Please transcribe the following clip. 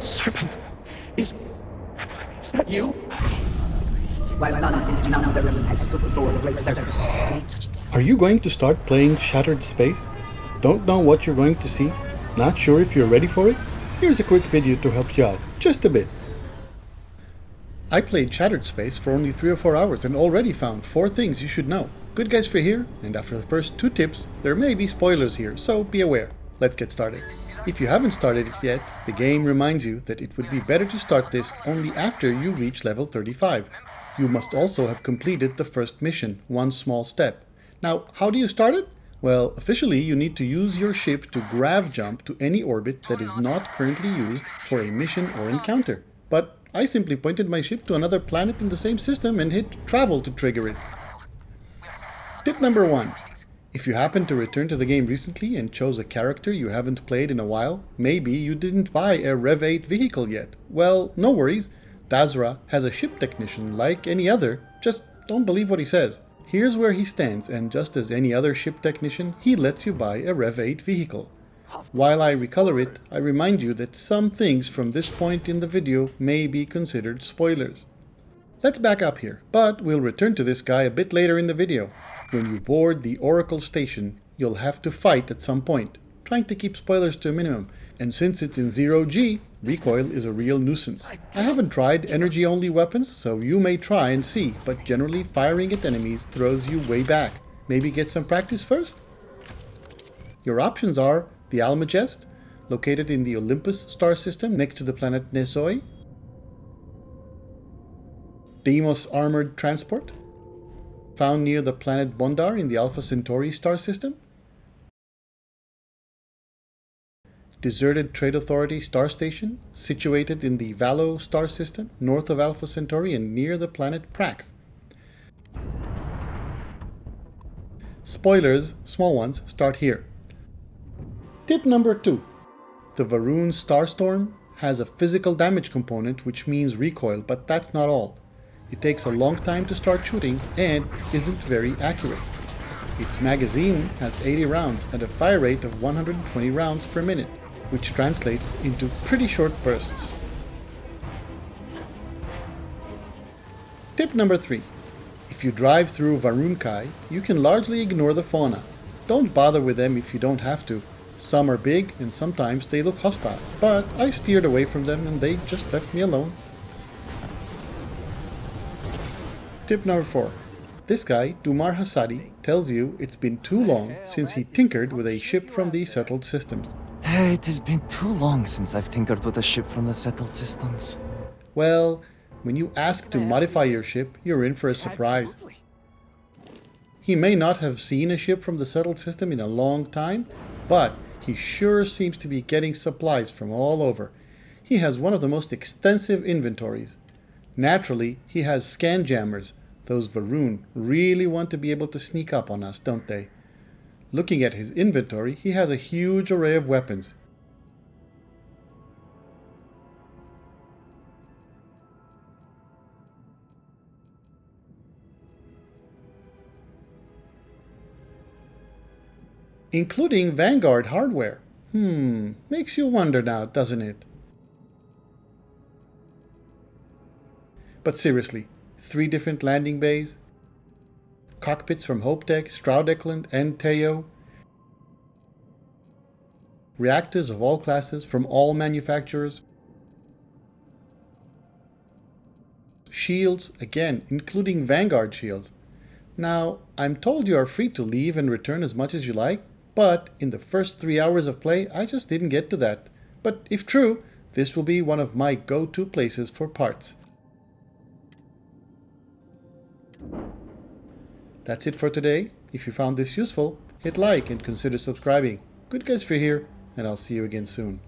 Serpent, is that you? While none since none of the realm have stood before the great serpent. Are you going to start playing Shattered Space? Don't know what you're going to see? Not sure if you're ready for it? Here's a quick video to help you out, just a bit. I played Shattered Space for only 3 or 4 hours and already found 4 things you should know. Good guys free here, and after the first 2 tips, there may be spoilers here, so be aware. Let's get started. If you haven't started it yet, the game reminds you that it would be better to start this only after you reach level 35. You must also have completed the first mission, one small step. Now, how do you start it? Well, officially you need to use your ship to grav jump to any orbit that is not currently used for a mission or encounter. But I simply pointed my ship to another planet in the same system and hit travel to trigger it. Tip number 1. If you happen to return to the game recently and chose a character you haven't played in a while, maybe you didn't buy a Rev 8 vehicle yet. Well, no worries. Dazra has a ship technician like any other, just don't believe what he says. Here's where he stands, and just as any other ship technician, he lets you buy a Rev 8 vehicle. While I recolor it, I remind you that some things from this point in the video may be considered spoilers. Let's back up here, but we'll return to this guy a bit later in the video. When you board the Oracle station, you'll have to fight at some point, trying to keep spoilers to a minimum, and since it's in 0G, recoil is a real nuisance. I haven't tried energy-only weapons, so you may try and see, but generally firing at enemies throws you way back. Maybe get some practice first? Your options are the Almagest, located in the Olympus star system next to the planet Nesoi, Deimos Armored Transport, found near the planet Bondar in the Alpha Centauri star system, Deserted Trade Authority star station, situated in the Valo star system, north of Alpha Centauri and near the planet Prax. Spoilers, small ones, start here. Tip number 2. The Varun Starstorm has a physical damage component which means recoil, but that's not all. It takes a long time to start shooting and isn't very accurate. Its magazine has 80 rounds and a fire rate of 120 rounds per minute, which translates into pretty short bursts. Tip number 3. If you drive through Varunkai, you can largely ignore the fauna. Don't bother with them if you don't have to. Some are big and sometimes they look hostile, but I steered away from them and they just left me alone. Tip number 4. This guy, Dumar Hassadi, tells you it's been too long since he tinkered with a ship from the settled systems. It has been too long since I've tinkered with a ship from the settled systems. Well, when you ask to modify your ship, you're in for a surprise. He may not have seen a ship from the settled system in a long time, but he sure seems to be getting supplies from all over. He has one of the most extensive inventories. Naturally, he has scan jammers. Those Varun really want to be able to sneak up on us, don't they? Looking at his inventory, he has a huge array of weapons. Including Vanguard hardware. Makes you wonder now, doesn't it? But seriously, 3 different landing bays, cockpits from Hopetech, Stroud-Eklund, and Teo, reactors of all classes from all manufacturers, shields, again, including Vanguard shields. Now, I'm told you are free to leave and return as much as you like, but in the first 3 hours of play, I just didn't get to that. But if true, this will be one of my go-to places for parts. That's it for today. If you found this useful, hit like and consider subscribing. Good guys free here, and I'll see you again soon.